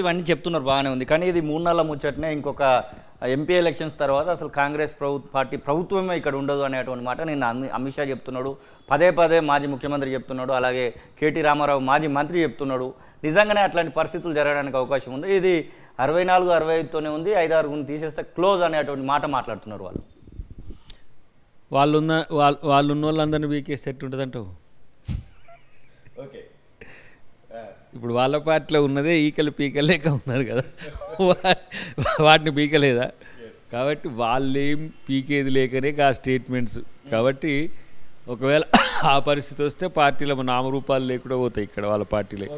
ఇవన్నీ చెప్తున్నారు బాగానే ఉంది, కానీ ఇది 3 నెలల ముచ్చటనే. ఇంకొక ఎంపీ ఎలక్షన్స్ తర్వాత అసలు కాంగ్రెస్ పార్టీ ప్రభుత్వమే ఇక్కడ ఉండదు అనేటువంటి మాట నిన్న అమిత్ షా చెప్తున్నాడు, పదే పదే మాజీ ముఖ్యమంత్రి చెప్తున్నాడు, అలాగే కేటీ రామారావు మాజీ మంత్రి చెప్తున్నాడు. నిజంగానే అట్లాంటి పరిస్థితులు జరగడానికి అవకాశం ఉంది. ఇది 64, 65తోనే ఉంది, 5-6 తీసేస్తే క్లోజ్ అనేటువంటి మాట మాట్లాడుతున్నారు వాళ్ళు. వాళ్ళు ఉన్న వాళ్ళందరినీ వీకే సెట్ ఉంటుందంటావు. ఓకే, ఇప్పుడు వాళ్ళ పార్టీలో ఉన్నదే ఈకలు పీకలు లేక ఉన్నారు కదా, వాటిని పీకలేదా? కాబట్టి వాళ్ళేం పీకేది లేకనే ఆ స్టేట్మెంట్స్. కాబట్టి ఒకవేళ ఆ పరిస్థితి వస్తే పార్టీలో నామరూపాలు లేకుండా పోతాయి ఇక్కడ వాళ్ళ పార్టీలే.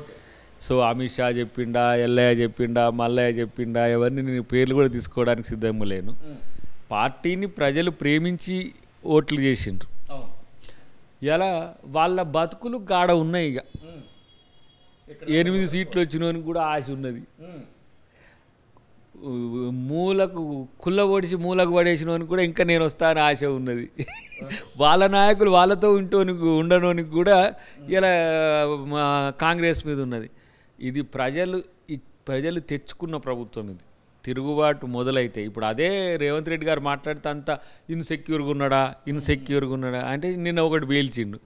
సో అమిత్ షా చెప్పిండా, ఎల్లయ్య చెప్పిండా, మల్లయ్య చెప్పిండా, ఎవరిని నేను పేర్లు కూడా తీసుకోవడానికి సిద్ధంగా లేను. పార్టీని ప్రజలు ప్రేమించి ఓట్లు చేసిండ్రు. ఇలా వాళ్ళ బతుకులు గాడ ఉన్నాయి. ఇక 8 సీట్లు వచ్చినోనికి కూడా ఆశ ఉన్నది. మూలకు కుల్ల ఓడిసి మూలకు పడేసినోనికి కూడా ఇంకా నేను వస్తాను ఆశ ఉన్నది. వాళ్ళ నాయకులు వాళ్ళతో ఉండనోనికి కూడా ఇలా కాంగ్రెస్ మీద ఉన్నది. ఇది ప్రజలు తెచ్చుకున్న ప్రభుత్వం. ఇది తిరుగుబాటు మొదలైతే ఇప్పుడు అదే రేవంత్ రెడ్డి గారు మాట్లాడితే అంత ఇన్సెక్యూర్గా ఉన్నాడా అంటే నిన్న ఒకటి పేల్చిండు,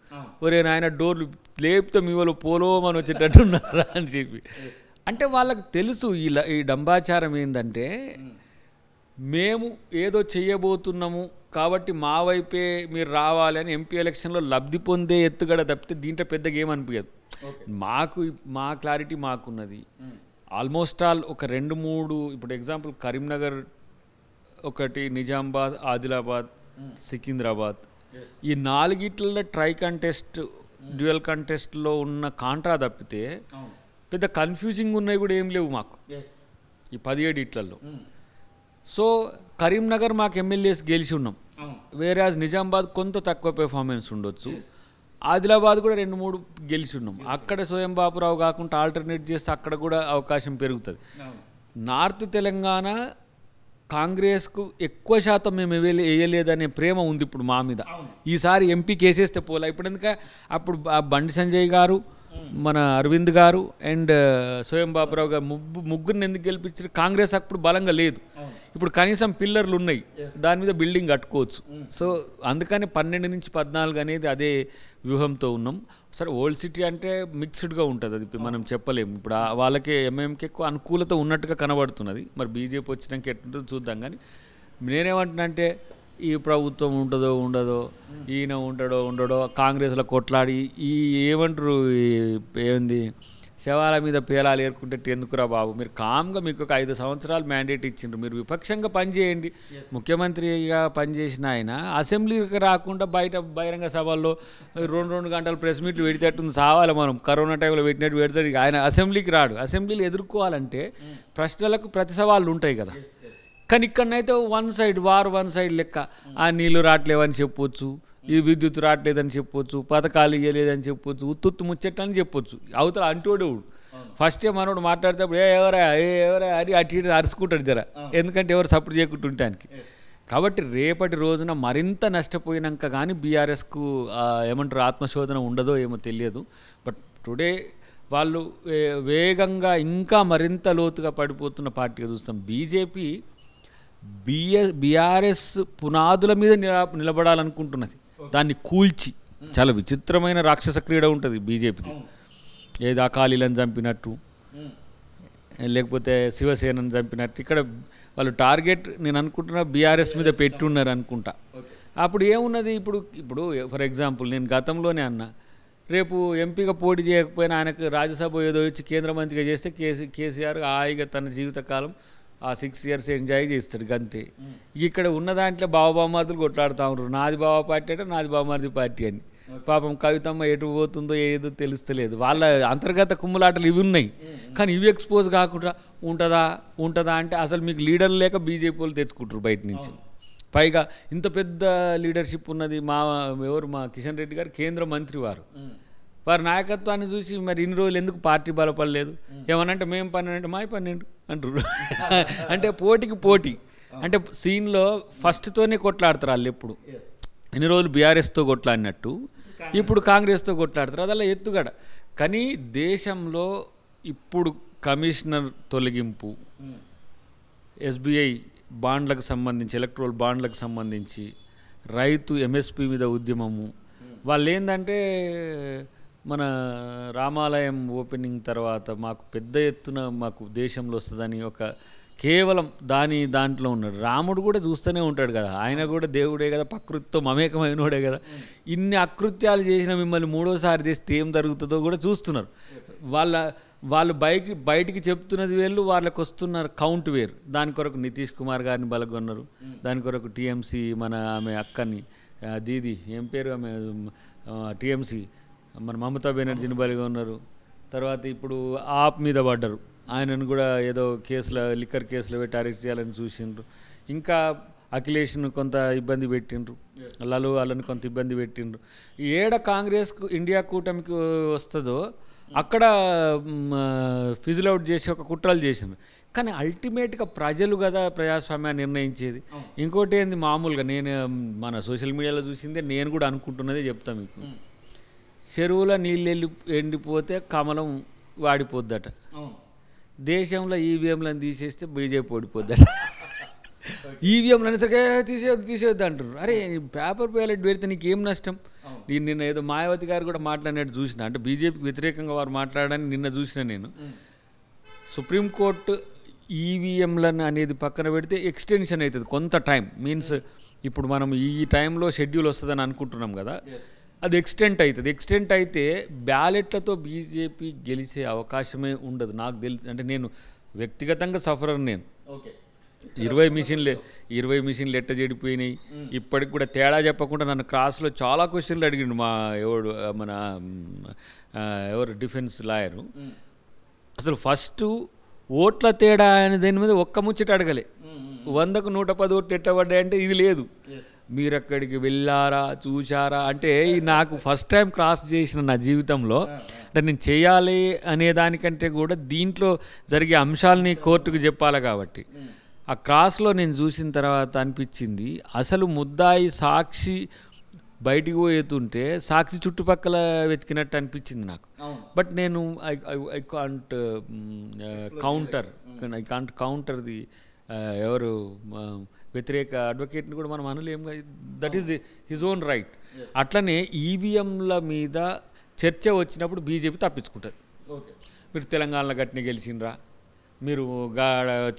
ఒరే నాయన డోర్లు లేపితే మీ వాళ్ళు పోలోమని వచ్చేటట్టు ఉన్నారా అని చెప్పి. అంటే వాళ్ళకి తెలుసు ఈ డంబాచారం ఏంటంటే మేము ఏదో చెయ్యబోతున్నాము కాబట్టి మా వైపే మీరు రావాలి అని ఎంపీ ఎలక్షన్లో లబ్ధి పొందే ఎత్తుగడ తప్పితే దీంట్లో పెద్దగా ఏమనిపించదు. మా క్లారిటీ మాకున్నది. ఆల్మోస్ట్ ఆల్ ఒక 2-3 ఇప్పుడు ఎగ్జాంపుల్ కరీంనగర్ ఒకటి, నిజామాబాద్, ఆదిలాబాద్, సికింద్రాబాద్, ఈ 4 ట్రై కంటెస్ట్ డ్యూయల్ కంటెస్ట్లో ఉన్న కాంట్రా తప్పితే పెద్ద కన్ఫ్యూజింగ్ ఉన్నాయి కూడా ఏం లేవు మాకు ఈ 17 సో కరీంనగర్ మాకు ఎమ్మెల్యేస్ గెలిచి ఉన్నాం, వేరే నిజామాబాద్ కొంత తక్కువ పెర్ఫార్మెన్స్ ఉండొచ్చు, ఆదిలాబాద్ కూడా 2-3 గెలిచి ఉన్నాం. అక్కడ స్వయం బాపురావు కాకుండా ఆల్టర్నేట్ చేస్తే అక్కడ కూడా అవకాశం పెరుగుతుంది. నార్త్ తెలంగాణ కాంగ్రెస్కు ఎక్కువ శాతం మేము వేయలేదనే ప్రేమ ఉంది ఇప్పుడు మా మీద. ఈసారి ఎంపీ కేసేస్తే పోలా. ఇప్పుడు ఎందుకంటే అప్పుడు బండి సంజయ్ గారు, మన అరవింద్ గారు అండ్ స్వయం బాపురావు గారు ముగ్గురిని ఎందుకు గెలిపించారు? కాంగ్రెస్ అప్పుడు బలంగా లేదు, ఇప్పుడు కనీసం పిల్లర్లు ఉన్నాయి, దాని మీద బిల్డింగ్ కట్టుకోవచ్చు. సో అందుకని 12 నుంచి 14 అనేది అదే వ్యూహంతో ఉన్నాం. సరే ఓల్డ్ సిటీ అంటే మిక్స్డ్గా ఉంటుంది, అది మనం చెప్పలేము. ఇప్పుడు వాళ్ళకి ఎంఐఎంకి ఎక్కువ అనుకూలత ఉన్నట్టుగా కనబడుతున్నది. మరి బీజేపీ వచ్చినాక ఎట్లుంటుందో చూద్దాం. కానీ నేనేమంటున్నా అంటే ఈ ప్రభుత్వం ఉంటుందో ఉండదో, ఈయన ఉండడో కాంగ్రెస్లో కొట్లాడి ఏమంటారు ఏంది శవాల మీద పేలాలు ఏరుకుంటే ఎందుకురా బాబు, మీరు కామ్గా మీకు ఒక 5 సంవత్సరాలు మ్యాండేట్ ఇచ్చిండ్రు, మీరు విపక్షంగా పనిచేయండి. ముఖ్యమంత్రిగా పనిచేసిన ఆయన అసెంబ్లీకి రాకుండా బహిరంగ సభల్లో 2 గంటలు ప్రెస్ మీట్లు పెడితేట్టుంది సావాలి. మనం కరోనా టైంలో పెట్టినట్టు పెడతాడు ఆయన. అసెంబ్లీకి రాడు. అసెంబ్లీలు ఎదుర్కోవాలంటే ప్రశ్నలకు ప్రతి సవాళ్ళు ఉంటాయి కదా. కానీ ఇక్కడనైతే వన్ సైడ్ లెక్క, ఆ నీళ్ళు రావట్లేవని చెప్పొచ్చు, ఈ విద్యుత్ రావట్లేదని చెప్పొచ్చు, పథకాలు ఇవ్వలేదని చెప్పొచ్చు, ఉత్తుత్తు ముచ్చట్లని చెప్పొచ్చు. అవతల అంటోడు ఫస్టే మనోడు మాట్లాడేటప్పుడు ఎవరా అని అటు ఇటు అరుచుకుంటాడు జర, ఎందుకంటే ఎవరు సపోర్ట్ చేయకుంటుంటానికి. కాబట్టి రేపటి రోజున మరింత నష్టపోయినాక కానీ బీఆర్ఎస్కు ఏమంటారు ఆత్మశోధన ఉండదో ఏమో తెలియదు. బట్ టుడే వాళ్ళు వేగంగా ఇంకా మరింత లోతుగా పడిపోతున్న పార్టీగా చూస్తాం. బీజేపీ బీఆర్ఎస్ పునాదుల మీద నిలబడాలనుకుంటున్నది, దాన్ని కూల్చి. చాలా విచిత్రమైన రాక్షస క్రీడ ఉంటుంది బీజేపీది. ఏదో అకాలీలను చంపినట్టు, లేకపోతే శివసేనను చంపినట్టు. ఇక్కడ వాళ్ళు టార్గెట్ నేను అనుకుంటున్నా బీఆర్ఎస్ మీద పెట్టున్నారు అనుకుంటా. అప్పుడు ఏమున్నది, ఇప్పుడు ఫర్ ఎగ్జాంపుల్ నేను గతంలోనే అన్నా, రేపు ఎంపీగా పోటీ చేయకపోయినా ఆయనకు రాజ్యసభ ఏదో ఇచ్చి కేంద్ర మంత్రిగా చేస్తే కేసీఆర్ హాయిగా తన జీవితకాలం ఆ 6 years ఎంజాయ్ చేస్తాడు గంతే. ఇక్కడ ఉన్న దాంట్లో బావబామార్దులు కొట్లాడుతూ ఉంటారు, నాది బావ పార్టీ అంటే నాది బావమార్ది పార్టీ అని. పాపం కవితమ్మ ఎటు పోతుందో ఏదో తెలుస్తలేదు. వాళ్ళ అంతర్గత కుమ్ములాటలు ఇవి ఉన్నాయి, కానీ ఇవి ఎక్స్పోజ్ కాకుండా ఉంటుందా అంటే అసలు మీకు లీడర్ లేక బీజేపీ వాళ్ళు తెచ్చుకుంటారు బయట నుంచి. పైగా ఇంత పెద్ద లీడర్షిప్ ఉన్నది. మా కిషన్ రెడ్డి గారు కేంద్ర మంత్రి, వారి నాయకత్వాన్ని చూసి మరి ఇన్ని రోజులు ఎందుకు పార్టీ బలపడలేదు? ఏమనంటే మేము 12 మాయ 12 అంటారు. అంటే పోటీకి పోటీ, అంటే సీన్లో ఫస్ట్తోనే కొట్లాడతారు వాళ్ళు. ఎప్పుడు ఇన్ని రోజులు బీఆర్ఎస్తో కొట్లాడినట్టు ఇప్పుడు కాంగ్రెస్తో కొట్లాడతారు. అదలా ఎత్తుగడ. కానీ దేశంలో ఇప్పుడు కమిషనర్ తొలగింపు, ఎస్బీఐ బాండ్లకు సంబంధించి, ఎలక్ట్రల్ బాండ్లకు సంబంధించి, రైతు ఎంఎస్పి మీద ఉద్యమము, వాళ్ళు ఏంటంటే మన రామాలయం ఓపెనింగ్ తర్వాత మాకు పెద్ద ఎత్తున మాకు దేశంలో వస్తుందని ఒక కేవలం దాంట్లో ఉన్నాడు. రాముడు కూడా చూస్తూనే ఉంటాడు కదా, ఆయన కూడా దేవుడే కదా, ప్రకృతితో మమేకమైనోడే కదా. ఇన్ని అకృత్యాలు చేసిన మిమ్మల్ని మూడోసారి చేస్తే ఏం జరుగుతుందో కూడా చూస్తున్నారు. వాళ్ళు బయటికి చెప్తున్నది వేళ్ళు, వాళ్ళకి వస్తున్నారు కౌంట్ వేరు. దాని కొరకు నితీష్ కుమార్ గారిని బలగొన్నారు, దాని కొరకు టీఎంసీ మన ఆమె అక్కని దీది ఏం పేరు ఆమె టీఎంసీ మన మమతా బెనర్జీని బలిగొన్నారు. తర్వాత ఇప్పుడు ఆప్ మీద పడ్డారు, ఆయనను కూడా ఏదో కేసులో లిక్కర్ కేసులో పెట్టి అరెస్ట్ చేయాలని చూసిండ్రు. ఇంకా అఖిలేష్ను కొంత ఇబ్బంది పెట్టిండ్రు, వాళ్ళని కొంత ఇబ్బంది పెట్టిండ్రు. ఏడ కాంగ్రెస్కు ఇండియా కూటమికి వస్తుందో అక్కడ ఫిజిల్ అవుట్ చేసి ఒక కుట్రలు చేసిండ్రు. కానీ అల్టిమేట్గా ప్రజలు కదా ప్రజాస్వామ్యాన్ని నిర్ణయించేది. ఇంకోటి ఏంది, మామూలుగా నేను మన సోషల్ మీడియాలో చూసిందే, నేను కూడా అనుకుంటున్నదే చెప్తాను మీకు. చెరువులో నీళ్ళు ఎండిపోతే కమలం వాడిపోద్దట, దేశంలో ఈవీఎంలను తీసేస్తే బీజేపీ ఓడిపోద్దట. ఈవీఎంలు అనేసరికి తీసేద్దు అంటారు. అరే పేపర్ బ్యాలెట్ పెడితే నీకేం నష్టం? నేను నిన్న ఏదో మాయావతి గారు కూడా మాట్లాడినట్టు చూసిన, అంటే బీజేపీకి వ్యతిరేకంగా వారు మాట్లాడని నిన్న చూసిన నేను. సుప్రీంకోర్టు ఈవీఎంలను అనేది పక్కన పెడితే ఎక్స్టెన్షన్ అవుతుంది కొంత టైం, మీన్స్ ఇప్పుడు మనం ఈ టైంలో షెడ్యూల్ వస్తుందని అనుకుంటున్నాం కదా, అది ఎక్స్టెంట్ అవుతుంది. ఎక్స్టెంట్ అయితే బ్యాలెట్లతో బీజేపీ గెలిచే అవకాశమే ఉండదు నాకు తెలిసి. అంటే నేను వ్యక్తిగతంగా సఫరర్, నేను 20 మిషన్లు ఎట్ట చెడిపోయినాయి, ఇప్పటికి కూడా తేడా చెప్పకుండా నన్ను క్రాస్లో చాలా క్వశ్చన్లు అడిగిండు ఎవరు డిఫెన్స్ లాయరు. అసలు ఫస్ట్ ఓట్ల తేడా అనే దాని మీద ఒక్క ముచ్చట అడగలే, 100కు 110 ఓట్లు ఎట్టబడ్డాయంటే ఇది లేదు. మీరు అక్కడికి వెళ్ళారా, చూశారా అంటే నాకు ఫస్ట్ టైం క్రాస్ చేసిన నా జీవితంలో. అంటే నేను చేయాలి అనే దానికంటే కూడా దీంట్లో జరిగే అంశాలని కోర్టుకు చెప్పాలి కాబట్టి ఆ క్రాస్లో నేను చూసిన తర్వాత అనిపించింది, అసలు ముద్దాయి సాక్షి బయటికి పోయేతుంటే సాక్షి చుట్టుపక్కల వెతికినట్టు అనిపించింది నాకు. బట్ నేను ఐ కాంట్ కౌంటర్ ది ఎవరు వ్యతిరేక అడ్వకేట్ని కూడా మనం అనలేం, that is his own right. అట్లనే ఈవీఎంల మీద చర్చ వచ్చినప్పుడు బీజేపీ తప్పించుకుంటుంది. మీరు తెలంగాణలో గట్టినే గెలిచినరా, మీరు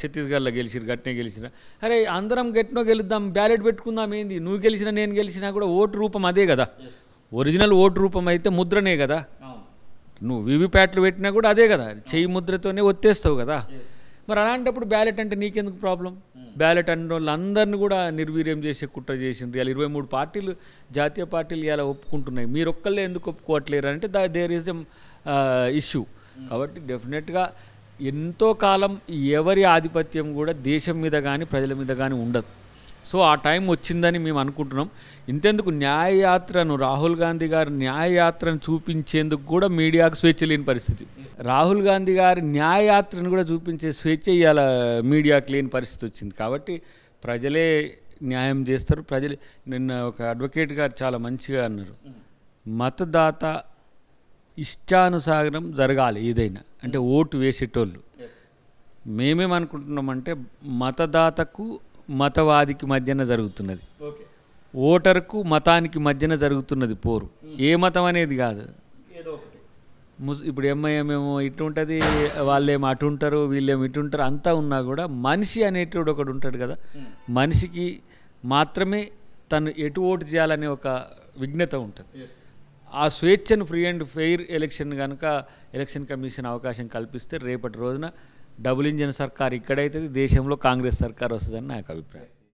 ఛత్తీస్గఢ్లో గట్టినే గెలిచినరా, అరే అందరం గట్టినో గెలుద్దాం, బ్యాలెట్ పెట్టుకుందాం, ఏంది నువ్వు గెలిచినా నేను గెలిచినా కూడా ఓటు రూపం అదే కదా, ఒరిజినల్ ఓటు రూపం అయితే ముద్రనే కదా. నువ్వు వీవీప్యాట్లు పెట్టినా కూడా అదే కదా, చెయ్యి ముద్రతోనే ఒత్తేస్తావు కదా. మరి అలాంటప్పుడు బ్యాలెట్ అంటే నీకెందుకు ప్రాబ్లం? బ్యాలెట్ అన్న వాళ్ళందరినీ కూడా నిర్వీర్యం చేసే కుట్ర చేసిండ్రు. ఇలా 23 పార్టీలు, జాతీయ పార్టీలు ఇలా ఒప్పుకుంటున్నాయి, మీరు ఒక్కళ్ళే ఎందుకు ఒప్పుకోవట్లేరు అంటే దేర్ ఈజ్ ఎ ఇష్యూ. కాబట్టి డెఫినెట్గా ఎంతో కాలం ఎవరి ఆధిపత్యం కూడా దేశం మీద కానీ ప్రజల మీద కానీ ఉండదు. సో ఆ టైం వచ్చిందని మేము అనుకుంటున్నాం. ఇంతెందుకు న్యాయయాత్రను, రాహుల్ గాంధీ గారి న్యాయయాత్రను చూపించేందుకు కూడా మీడియాకు స్వేచ్ఛ లేని పరిస్థితి. రాహుల్ గాంధీ గారి న్యాయయాత్రను కూడా చూపించే స్వేచ్ఛ ఇవాళ మీడియాకు లేని పరిస్థితి వచ్చింది. కాబట్టి ప్రజలే న్యాయం చేస్తారు. ప్రజలు నిన్న ఒక అడ్వకేట్ గారు చాలా మంచిగా అన్నారు, మతదాత ఇష్టానుసారం జరగాలి ఏదైనా, అంటే ఓటు వేసేటోళ్ళు. మేమేమనుకుంటున్నామంటే మతదాతకు మతవాదికి మధ్యన జరుగుతున్నది, ఓటర్కు మతానికి మధ్యన జరుగుతున్నది పోరు. ఏ మతం అనేది కాదు. ఇప్పుడు ఎంఐఎం ఏమో ఇటు ఉంటుంది, వాళ్ళేమో అటు ఉంటారు, వీళ్ళేమో ఇటు ఉంటారు, అంతా ఉన్నా కూడా మనిషి అనేటోడు ఒకడు ఉంటాడు కదా, మనిషికి మాత్రమే తను ఎటు ఓటు చేయాలనే ఒక విఘ్నత ఉంటుంది. ఆ స్వేచ్ఛను ఫ్రీ అండ్ ఫెయిర్ ఎలక్షన్ కనుక ఎలక్షన్ కమిషన్ అవకాశం కల్పిస్తే రేపటి రోజున డబుల్ ఇంజన్ సర్కార్ ఇక్కడైతే దేశంలో కాంగ్రెస్ సర్కార్ వస్తుందని నాకు అభిప్రాయం.